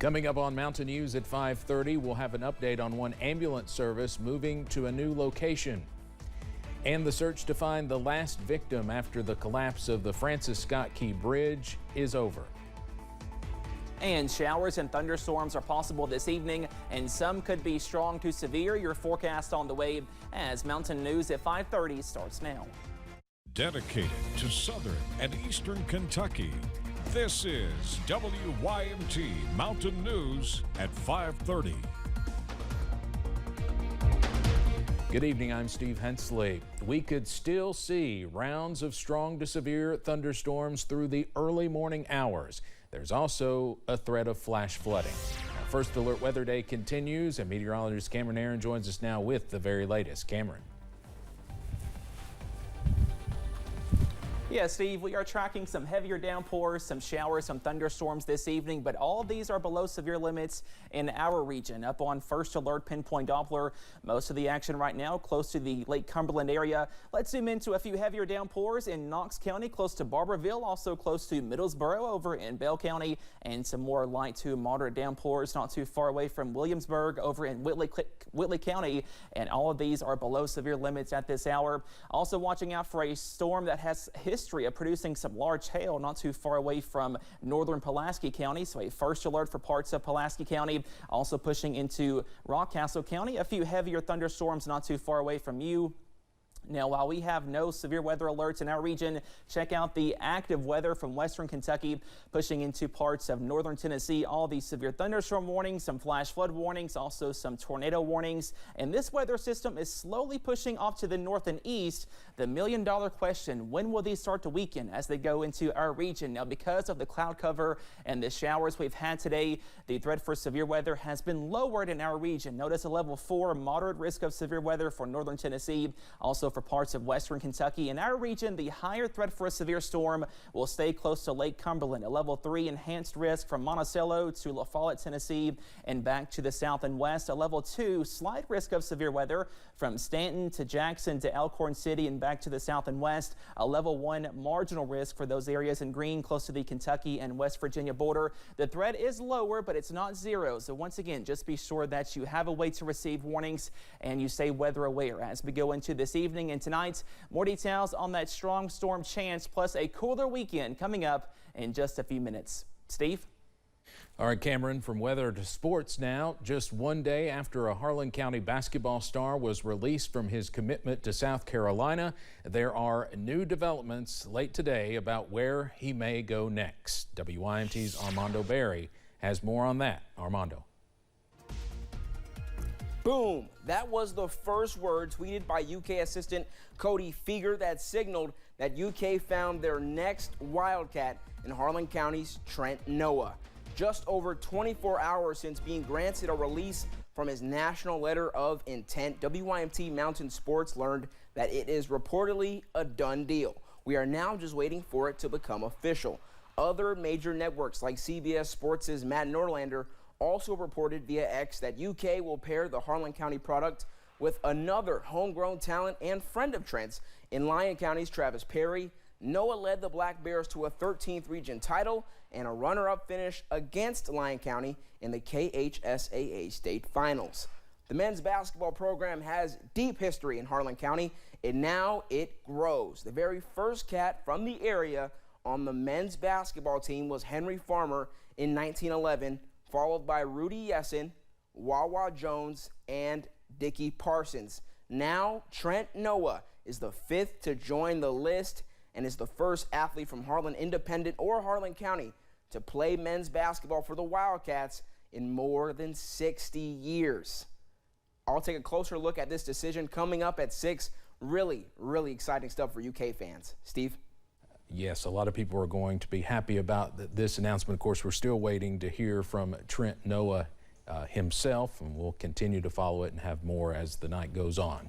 Coming up on Mountain News at 5:30, we'll have an update on one ambulance service moving to a new location. And the search to find the last victim after the collapse of the Francis Scott Key Bridge is over. And showers and thunderstorms are possible this evening, and some could be strong to severe. Your forecast on the way as Mountain News at 5:30 starts now. Dedicated to southern and eastern Kentucky, this is WYMT Mountain News at 5:30. Good evening, I'm Steve Hensley. We could still see rounds of strong to severe thunderstorms through the early morning hours. There's also a threat of flash flooding. Our first alert weather day continues, and meteorologist Cameron Aaron joins us now with the very latest. Cameron. Yeah, Steve, we are tracking some heavier downpours, some showers, some thunderstorms this evening, but all of these are below severe limits in our region. Up on first alert pinpoint Doppler, most of the action right now close to the Lake Cumberland area. Let's zoom into a few heavier downpours in Knox County, close to Barberville, also close to Middlesboro over in Bell County, and some more light to moderate downpours not too far away from Williamsburg over in Whitley County, and all of these are below severe limits at this hour. Also watching out for a storm that has history of producing some large hail not too far away from northern Pulaski County, so a first alert for parts of Pulaski County. Also pushing into Rockcastle County, a few heavier thunderstorms not too far away from you. Now, while we have no severe weather alerts in our region, check out the active weather from western Kentucky pushing into parts of northern Tennessee. All these severe thunderstorm warnings, some flash flood warnings, also some tornado warnings. And this weather system is slowly pushing off to the north and east. The million-dollar question, when will these start to weaken as they go into our region? Now, because of the cloud cover and the showers we've had today, the threat for severe weather has been lowered in our region. Notice a level 4 moderate risk of severe weather for northern Tennessee. Also for parts of western Kentucky. In our region, the higher threat for a severe storm will stay close to Lake Cumberland. A level 3 enhanced risk from Monticello to La Follette, Tennessee, and back to the south and west. A level 2 slight risk of severe weather from Stanton to Jackson to Elkhorn City and back to the south and west. A level 1 marginal risk for those areas in green close to the Kentucky and West Virginia border. The threat is lower, but it's not zero. So once again, just be sure that you have a way to receive warnings and you stay weather aware as we go into this evening and tonight. More details on that strong storm chance, plus a cooler weekend coming up in just a few minutes. Steve? All right, Cameron, from weather to sports now. Just one day after a Harlan County basketball star was released from his commitment to South Carolina, there are new developments late today about where he may go next. WYMT's Armando Berry has more on that. Armando. Boom! That was the first word tweeted by UK assistant Cody Feger that signaled that UK found their next Wildcat in Harlan County's Trent Noah. Just over 24 hours since being granted a release from his national letter of intent, WYMT Mountain Sports learned that it is reportedly a done deal. We are now just waiting for it to become official. Other major networks like CBS Sports' Matt Norlander also reported via X that UK will pair the Harlan County product with another homegrown talent and friend of Trent's in Lyon County's Travis Perry. Noah led the Black Bears to a 13th region title and a runner-up finish against Lyon County in the KHSAA state finals. The men's basketball program has deep history in Harlan County, and now it grows. The very first cat from the area on the men's basketball team was Henry Farmer in 1911, followed by Rudy Yessen, Wawa Jones, and Dickie Parsons. Now, Trent Noah is the 5th to join the list and is the first athlete from Harlan Independent or Harlan County to play men's basketball for the Wildcats in more than 60 years. I'll take a closer look at this decision coming up at 6. Really, really exciting stuff for UK fans. Steve? Yes, a lot of people are going to be happy about this announcement. Of course, we're still waiting to hear from Trent Noah himself, and we'll continue to follow it and have more as the night goes on.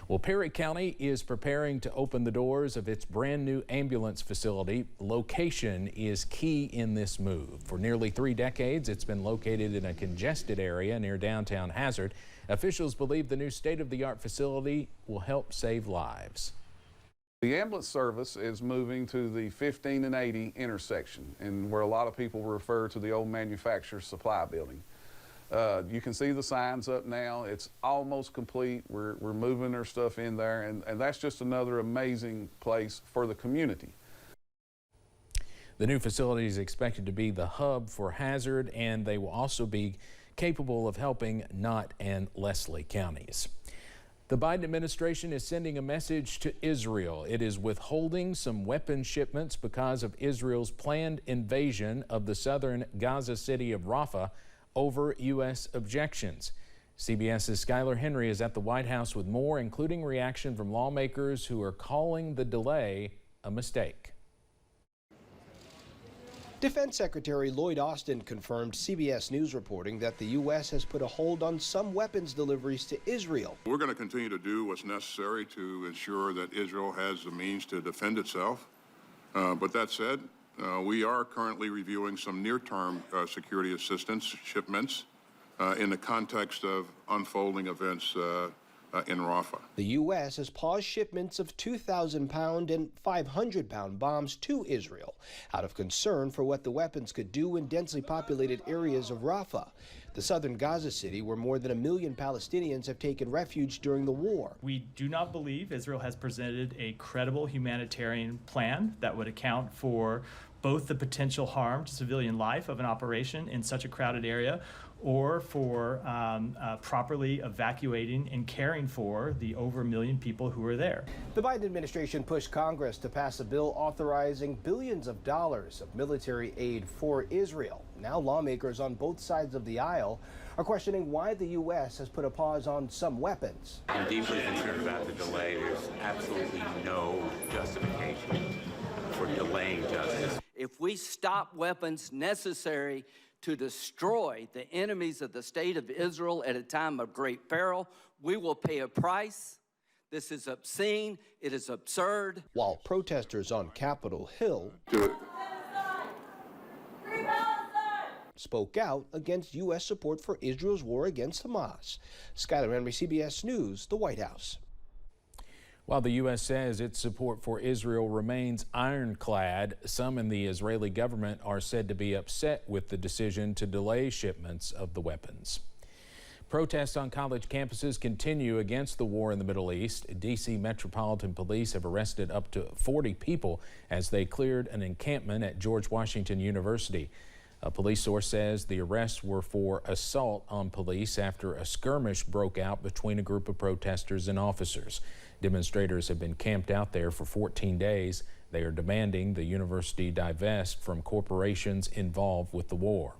Well, Perry County is preparing to open the doors of its brand new ambulance facility. Location is key in this move. For nearly 3 decades, it's been located in a congested area near downtown Hazard. Officials believe the new state-of-the-art facility will help save lives. The ambulance service is moving to the 15 and 80 intersection, and where a lot of people refer to the old manufacturer supply building. You can see the signs up now. It's almost complete. We're moving their stuff in there, and that's just another amazing place for the community. The new facility is expected to be the hub for Hazard, and they will also be capable of helping Knott and Leslie counties. The Biden administration is sending a message to Israel. It is withholding some weapon shipments because of Israel's planned invasion of the southern Gaza city of Rafah over U.S. objections. CBS's Skylar Henry is at the White House with more, including reaction from lawmakers who are calling the delay a mistake. Defense Secretary Lloyd Austin confirmed CBS News reporting that the U.S. has put a hold on some weapons deliveries to Israel. We're going to continue to do what's necessary to ensure that Israel has the means to defend itself. But that said, we are currently reviewing some near-term security assistance shipments in the context of unfolding events in Rafah. The U.S. has paused shipments of 2,000-pound and 500-pound bombs to Israel out of concern for what the weapons could do in densely populated areas of Rafah, the southern Gaza city where more than 1 million Palestinians have taken refuge during the war. We do not believe Israel has presented a credible humanitarian plan that would account for both the potential harm to civilian life of an operation in such a crowded area, or for properly evacuating and caring for the over 1 million people who are there. The Biden administration pushed Congress to pass a bill authorizing billions of dollars of military aid for Israel. Now lawmakers on both sides of the aisle are questioning why the U.S. has put a pause on some weapons. I'm deeply concerned about the delay. There's absolutely no justification for delaying justice. If we stop weapons necessary to destroy the enemies of the state of Israel at a time of great peril, we will pay a price. This is obscene. It is absurd. While protesters on Capitol Hill spoke out against U.S. support for Israel's war against Hamas. Skylar Henry, CBS News, the White House. While the U.S. says its support for Israel remains ironclad, some in the Israeli government are said to be upset with the decision to delay shipments of the weapons. Protests on college campuses continue against the war in the Middle East. D.C. Metropolitan Police have arrested up to 40 people as they cleared an encampment at George Washington University. A police source says the arrests were for assault on police after a skirmish broke out between a group of protesters and officers. Demonstrators have been camped out there for 14 days. They are demanding the university divest from corporations involved with the war.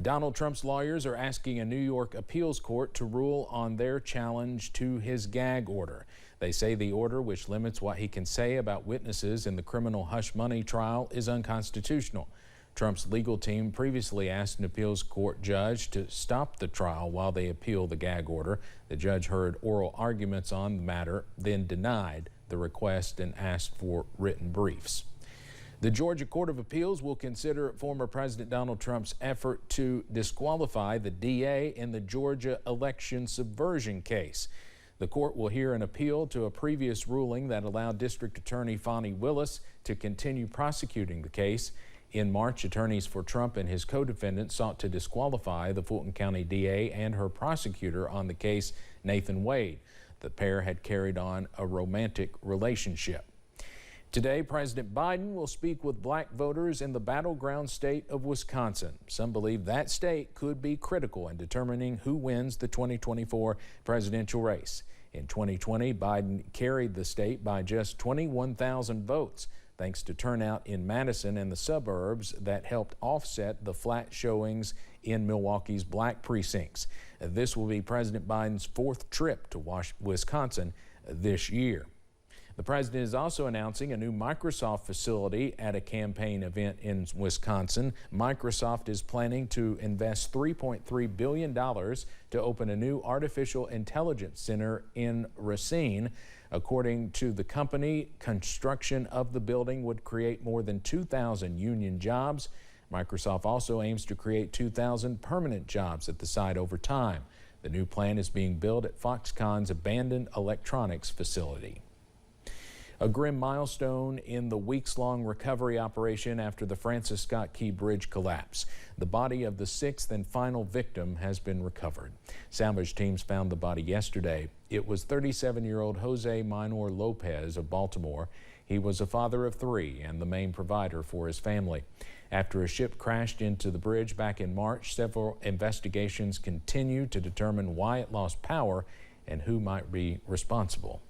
Donald Trump's lawyers are asking a New York appeals court to rule on their challenge to his gag order. They say the order, which limits what he can say about witnesses in the criminal hush money trial, is unconstitutional. Trump's legal team previously asked an appeals court judge to stop the trial while they appeal the gag order. The judge heard oral arguments on the matter, then denied the request and asked for written briefs. The Georgia Court of Appeals will consider former President Donald Trump's effort to disqualify the DA in the Georgia election subversion case. The court will hear an appeal to a previous ruling that allowed District Attorney Fani Willis to continue prosecuting the case. In March, attorneys for Trump and his co-defendant sought to disqualify the Fulton County DA and her prosecutor on the case, Nathan Wade. The pair had carried on a romantic relationship. Today, President Biden will speak with black voters in the battleground state of Wisconsin. Some believe that state could be critical in determining who wins the 2024 presidential race. In 2020, Biden carried the state by just 21,000 votes, thanks to turnout in Madison and the suburbs that helped offset the flat showings in Milwaukee's black precincts. This will be President Biden's fourth trip to Wisconsin this year. The president is also announcing a new Microsoft facility at a campaign event in Wisconsin. Microsoft is planning to invest $3.3 billion to open a new artificial intelligence center in Racine. According to the company, construction of the building would create more than 2,000 union jobs. Microsoft also aims to create 2,000 permanent jobs at the site over time. The new plant is being built at Foxconn's abandoned electronics facility. A grim milestone in the weeks-long recovery operation after the Francis Scott Key Bridge collapse. The body of the 6th and final victim has been recovered. Salvage teams found the body yesterday. It was 37-year-old Jose Minor Lopez of Baltimore. He was a father of 3 and the main provider for his family. After a ship crashed into the bridge back in March, several investigations continue to determine why it lost power and who might be responsible.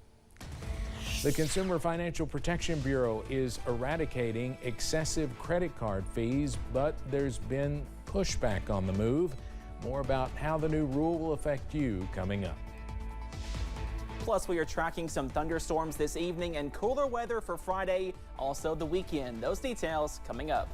The Consumer Financial Protection Bureau is eradicating excessive credit card fees, but there's been pushback on the move. More about how the new rule will affect you coming up. Plus, we are tracking some thunderstorms this evening and cooler weather for Friday, also the weekend. Those details coming up.